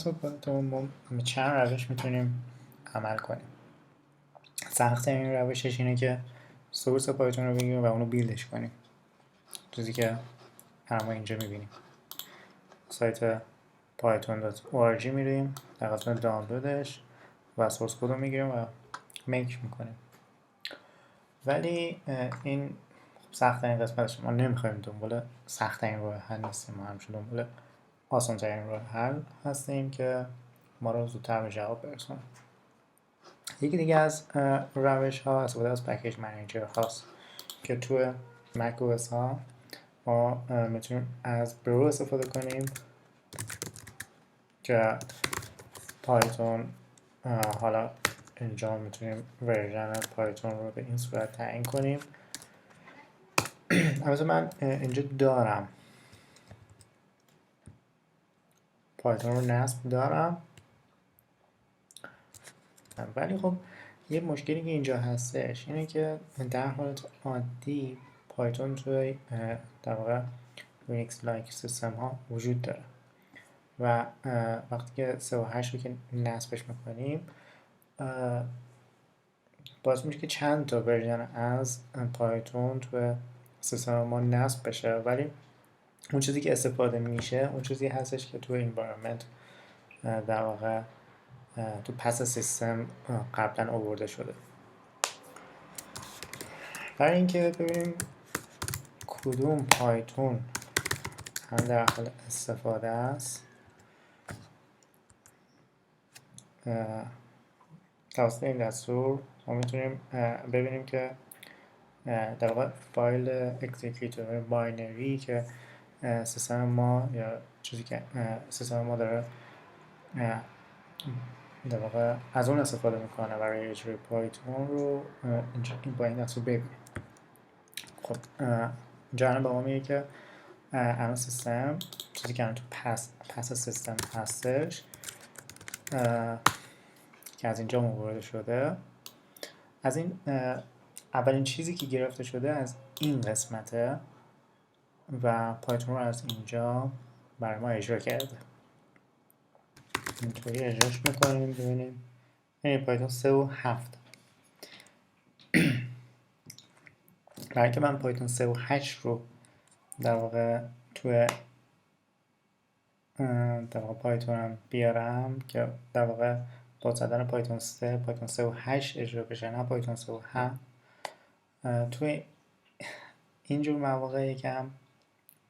تو پایتون چند روش میتونیم عمل کنیم. سخت این روشش اینه که سورس پایتون رو بگیریم و اونو بیلدش کنیم. چیزی که ما اینجا میبینیم سایت python.org میریم، در قسمت دانلودش و سورس کد رو میگیریم و میک میکنیم. ولی این سخت ترین قسمتش، ما نمیخوایم دنبال سخت ترین راه حل نیستیم، ما همچون دنبال آسان ترین راه حل هستیم که ما رو زودتر به جواب برسونه. یکی دیگه از روش ها استفاده از پکیج منیجر هاست که توی مک او اس ها ما میتونیم از برو استفاده کنیم که پایتون حالا اینجا میتونیم ورژن پایتون رو به این صورت تعیین کنیم. البته من اینجا دارم پایتون رو نصب دارم، ولی خب یه مشکلی که اینجا هستش اینه که در حالت عادی پایتون توی در واقع یونیکس لایک سیستم ها وجود داره و وقتی که 3 و 8 رو که نصبش میکنیم باعث میشه که چند تا ورژن از پایتون توی سیستم ما نصب بشه، ولی اون چیزی که استفاده میشه اون چیزی هستش که توی environment در واقع تو پس سیستم قبلا آورده شده. برای اینکه ببینیم کدوم پایتون هم در حال استفاده است، توسط این دستور ما میتونیم ببینیم که در واقع فایل اکزیکیوتور باینری که سیستم ما یا چیزی که سیستم ما داره در واقع از اون استفاده میکنه برای اجرای پایتون رو اینجا با این دستور ببینیم. خب اینجا الان به ما میگه که الان سیستم چیزی که الان تو پس سیستم هستش که از اینجا مورد شده، از این اولین چیزی که گرفته شده از این قسمته و پایتون رو از اینجا برای ما اجرا کرده. اینطوری اجراش میکنیم ببینیم این پایتون 3 و 7. برای که من پایتون 3 و 8 رو در واقع توی در واقع پایتونم بیارم که در واقع با زدن پایتون 3 و 8 اجرا بشه، نه پایتون 3 و 7، توی اینجور مواقع یکم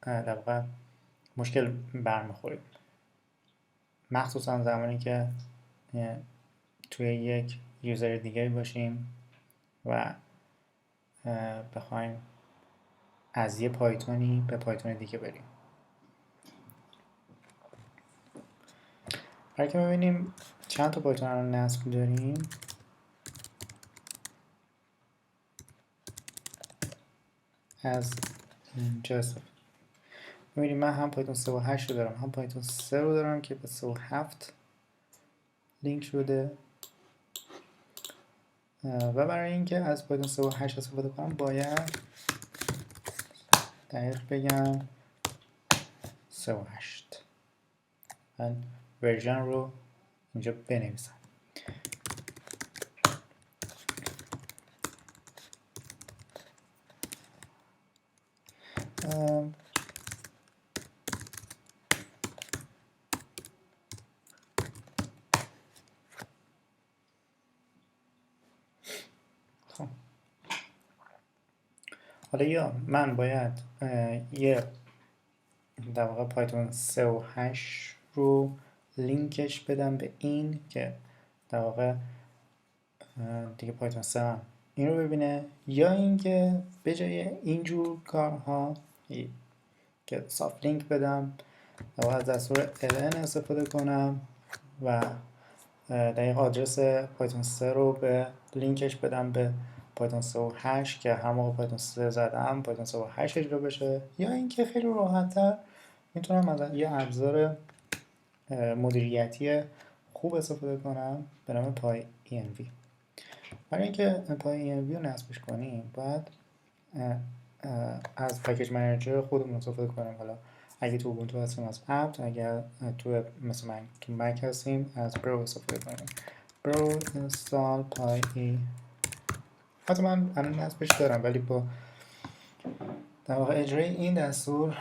در واقع مشکل برمیخوریم، مخصوصا زمانی که توی یک یوزر دیگه باشیم و بخوایم از یه پایتونی به پایتون دیگه بریم. برای که ببینیم چند تا پایتون رو نصب داریم، از اینجا ببینیم من هم پایتون 3 و 8 رو دارم، هم پایتون 3 رو دارم که به 3 و 7 لینک شده و برای اینکه از پایتون 3 و 8 استفاده کنم باید دقیق بگم 3 و 8. من ورژن رو اینجا بنویسم. خب حالا یا من باید یه در واقع پایتون 3 و 8 رو لینکش بدم به این که در واقع دیگه پایتون 3 هم این رو ببینه، یا اینکه به جای اینجور کارها که سافت لینک بدم و از دستور ln استفاده کنم و دقیق آدرس پایتون 3 رو به لینکش بدم به پایتون 3 و 8 که هر موقع پایتون 3 زدم پایتون 3 و 8 اجرا بشه، یا اینکه خیلی راحت‌تر میتونم از یه ابزار مدیریتی خوب استفاده کنم به نام Pyenv. برای اینکه Pyenv رو نصبش کنیم باید از پکیج منیجر خودمون استفاده کنیم. حالا اگه تو اوبونتو هستیم از apt، اگر تو مثل من تو مک هستیم از برو استفاده کنیم. برو install py. حتی من الان نصبش دارم، ولی با در واقع اجرای این دستور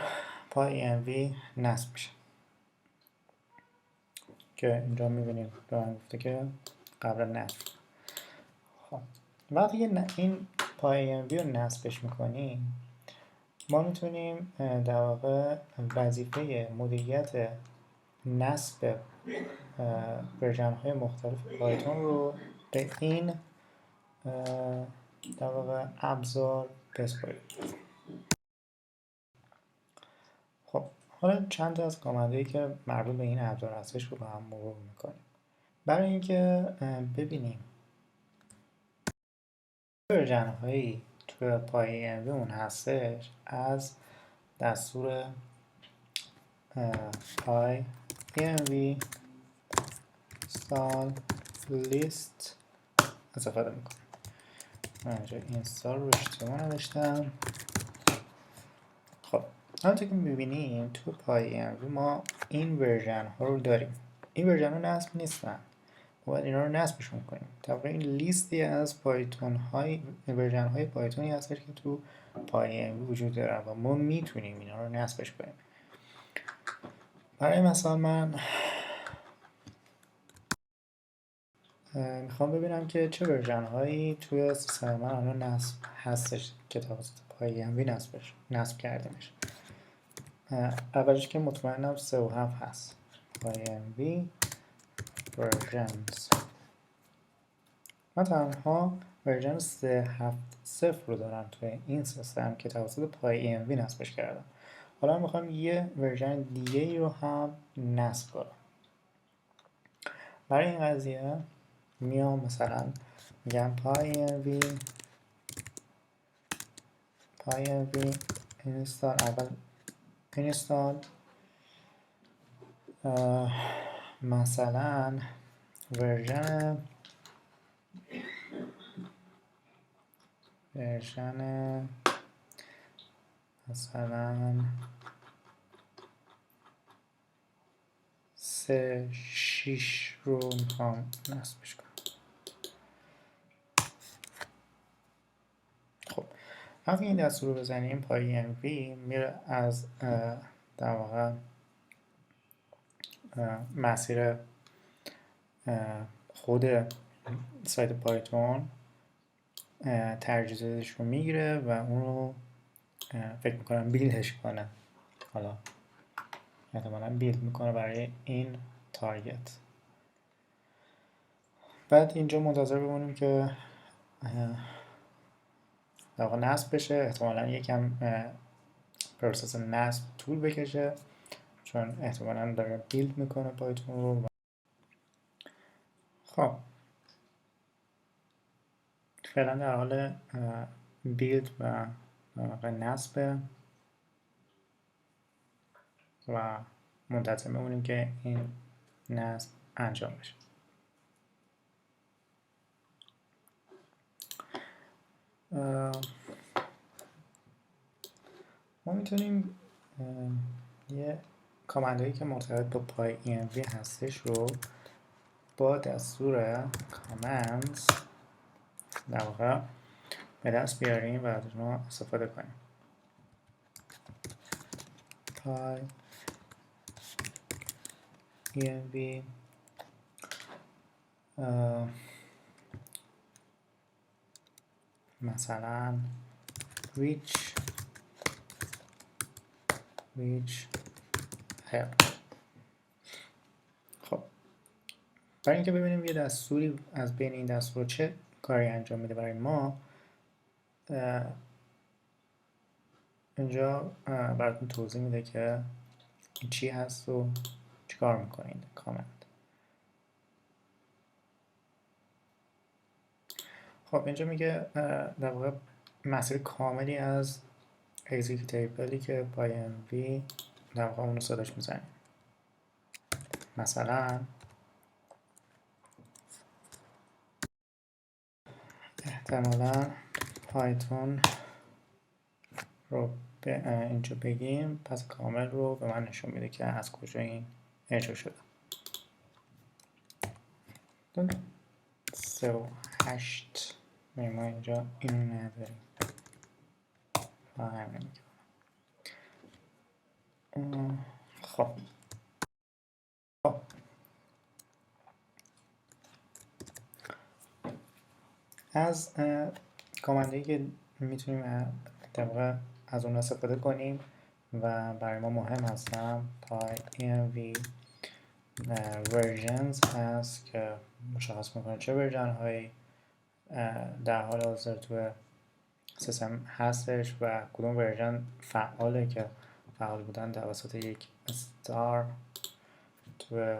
pyenv نصب میشه که اینجا میبینیم به من گفته که قبل نصب. خب وقتی که این pyenv رو نصبش میکنیم، ما میتونیم در واقع وظیفه مدیریت نصب ورژن های مختلف پایتون رو به این در واقع ابزار بسپاریم. خب حالا چند تا از کامندهایی که مربوط به این ابزار هستش رو با هم مرور میکنیم برای اینکه ببینیم ورژن هایی توی pyenv اون هستش. از دستور pyenv install list استفاده میکنم. من اینجا اینستال رو اشتباه نوشتم. خب همونطور که میبینیم تو pyenv ما این ورژن ها رو داریم. این ورژن ها نصب نیستن، باید اینا رو نصبشون کنیم. طبعا این لیستی از پایتون های ورژن های پایتونی هستش که تو pyenv وجود دارن و ما میتونیم اینا رو نصبش کنیم. برای مثال من میخوام ببینم که چه ورژن هایی توی سیستم من الان نصب هستش که توسط pyenv نصب کردیمش. اولش که مطمئنم 3 و 7 هست. pyenv versions. من تنها ورژن 3.7.0 رو دارم توی این سیستم که توسط pyenv نصبش کردم. حالا میخوام یه ورژن دیگه ای رو هم نصب کنم. برای این قضیه میام مثلا میگم pyenv install. اول install مثلا ورژن مثلا 3.6 رو میخوام نصبش کنم. خب وقتی این دستور رو بزنیم pyenv میره از در واقع مسیر خود سایت پایتون تجهیزاتش رو میگیره و اون رو فکر میکنم بیلدش کنه. حالا احتمالا بیلد میکنه برای این تارگت. بعد اینجا منتظر بمونیم که در واقع نصب بشه. احتمالا یکم پروسس نصب طول بکشه چون احتمالا داره بیلد میکنه پایتون رو. خب فعلا در حال بیلد و نصب و منتظر بمونیم که این نصب انجام بشه. ما میتونیم یه کامندهایی که مرتبط با pyenv هستش رو با دستور commands در واقع به دست بیاریم و از اونها استفاده کنیم. pyenv مثلا reach help. خب برای اینکه ببینیم یه دستوری از بین این دستور چه کاری انجام میده برای ما، اینجا براتون توضیح میده که این چی هست و چیکار میکنه این کامند. خب اینجا میگه در واقع مسیر کاملی از اکزیکیوتیبلی که pyenv در واقع اونو صداش میزنیم. مثلا احتمالا پایتون رو اینجا بگیم پس کامل رو به من نشون میده که از کجا این اجرا شده. 3 و 8 ما اینجا اینو نداریم فهم نمیکنم. خب از کامندهایی که میتونیم طبقه از اون استفاده کنیم و برای ما مهم هستن pyenv versions هست که مشخص میکنه چه ورژن هایی در حال حاضر تو سیستم هستش و کدوم ورژن فعاله که فعال بودن توسط یک استار تو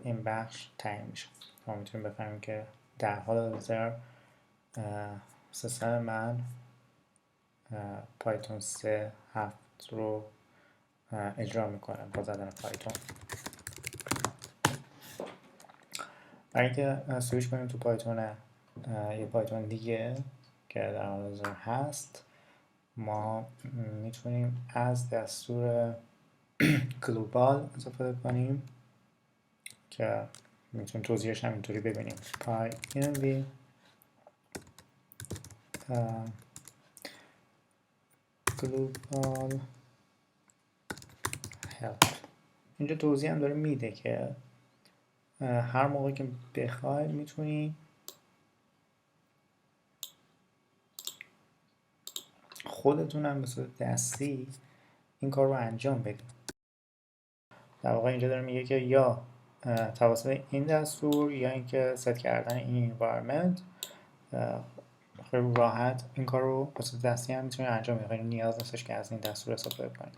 این بخش تعیین میشه. ما میتونیم بفهمیم که در حال حاضر سیستم من پایتون 3.7 رو اجرا میکنه با زدن پایتون. برای اینکه سویچ کنیم تو پایتون یه پایتون دیگه که در حال حاضر هست ما میتونیم از دستور گلوبال استفاده کنیم که میتونیم توضیحش هم اینطوری ببینیم pyenv global help. اینجا توضیح هم داره میده که هر موقع که بخوای میتونی خودتونم به صورت دستی این کار رو انجام بدید. در واقع اینجا داره میگه که یا توسط این دستور یا اینکه ست کردن این environment خیلی راحت این کار رو به صورت دستی هم میتونید انجام بدید. خیلی نیاز نیستش که از این دستور استفاده کنید.